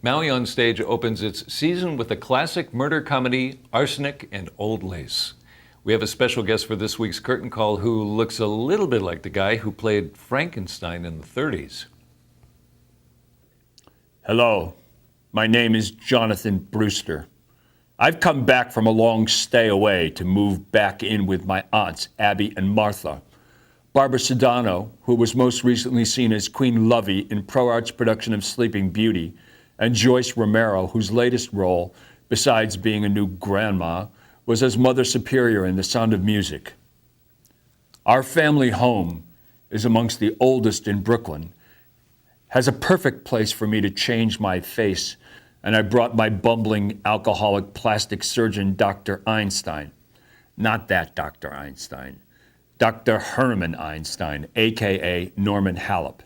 Maui OnStage opens its season with the classic murder comedy Arsenic and Old Lace. We have a special guest for this week's Curtain Call who looks a little bit like the guy who played Frankenstein in the 30s. Hello, my name is Jonathan Brewster. I've come back from a long stay away to move back in with my aunts, Abby and Martha. Barbara Sedano, who was most recently seen as Queen Lovey in ProArt's production of Sleeping Beauty, and Joyce Romero, whose latest role, besides being a new grandma, was as Mother Superior in The Sound of Music. Our family home is amongst the oldest in Brooklyn, has a perfect place for me to change my face, and I brought my bumbling, alcoholic plastic surgeon, Dr. Einstein. Not that Dr. Einstein. Dr. Herman Einstein, a.k.a. Norman Hallip.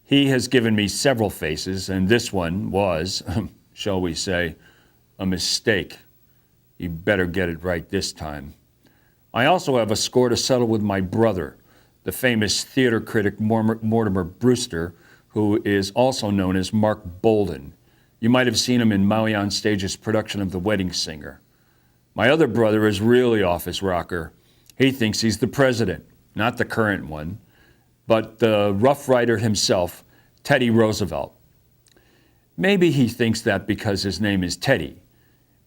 He has given me several faces, and this one was, shall we say, a mistake. You better get it right this time. I also have a score to settle with my brother, the famous theater critic Mortimer Brewster, who is also known as Mark Bolden. You might have seen him in Maui OnStage's production of The Wedding Singer. My other brother is really off his rocker. He thinks he's the president, not the current one, but the Rough Rider himself, Teddy Roosevelt. Maybe he thinks that because his name is Teddy,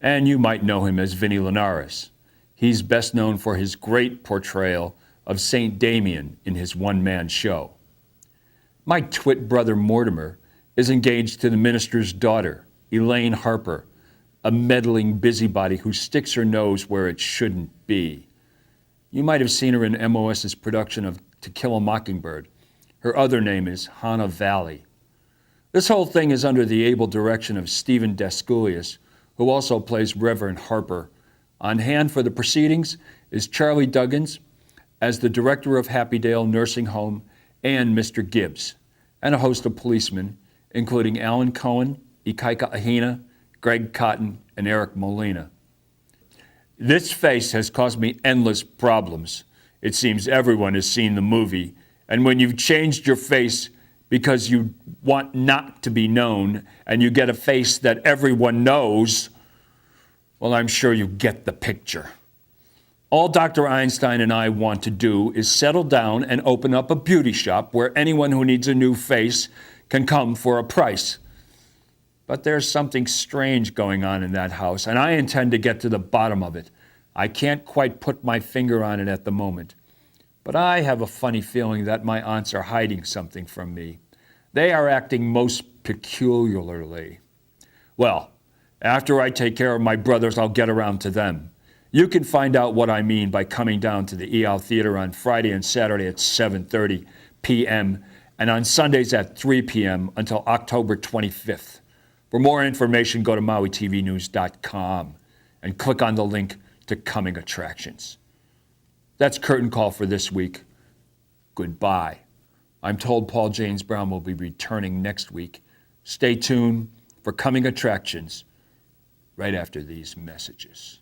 and you might know him as Vinnie Linares. He's best known for his great portrayal of Saint Damien in his one-man show. My twit brother Mortimer is engaged to the minister's daughter, Elaine Harper, a meddling busybody who sticks her nose where it shouldn't be. You might have seen her in MOS's production of To Kill a Mockingbird. Her other name is Hannah Valley. This whole thing is under the able direction of Stephen Desculius, who also plays Reverend Harper. On hand for the proceedings is Charlie Duggins as the director of Happydale Nursing Home and Mr. Gibbs, and a host of policemen, including Alan Cohen, Ikaika Ahina, Greg Cotton, and Eric Molina. This face has caused me endless problems. It seems everyone has seen the movie, and when you've changed your face because you want not to be known, and you get a face that everyone knows, well, I'm sure you get the picture. All Dr. Einstein and I want to do is settle down and open up a beauty shop where anyone who needs a new face can come for a price. But there's something strange going on in that house, and I intend to get to the bottom of it. I can't quite put my finger on it at the moment, but I have a funny feeling that my aunts are hiding something from me. They are acting most peculiarly. Well, after I take care of my brothers, I'll get around to them. You can find out what I mean by coming down to the EL Theater on Friday and Saturday at 7:30 p.m. and on Sundays at 3 p.m. until October 25th. For more information, go to MauiTVNews.com and click on the link to Coming Attractions. That's Curtain Call for this week. Goodbye. I'm told Paul James Brown will be returning next week. Stay tuned for Coming Attractions right after these messages.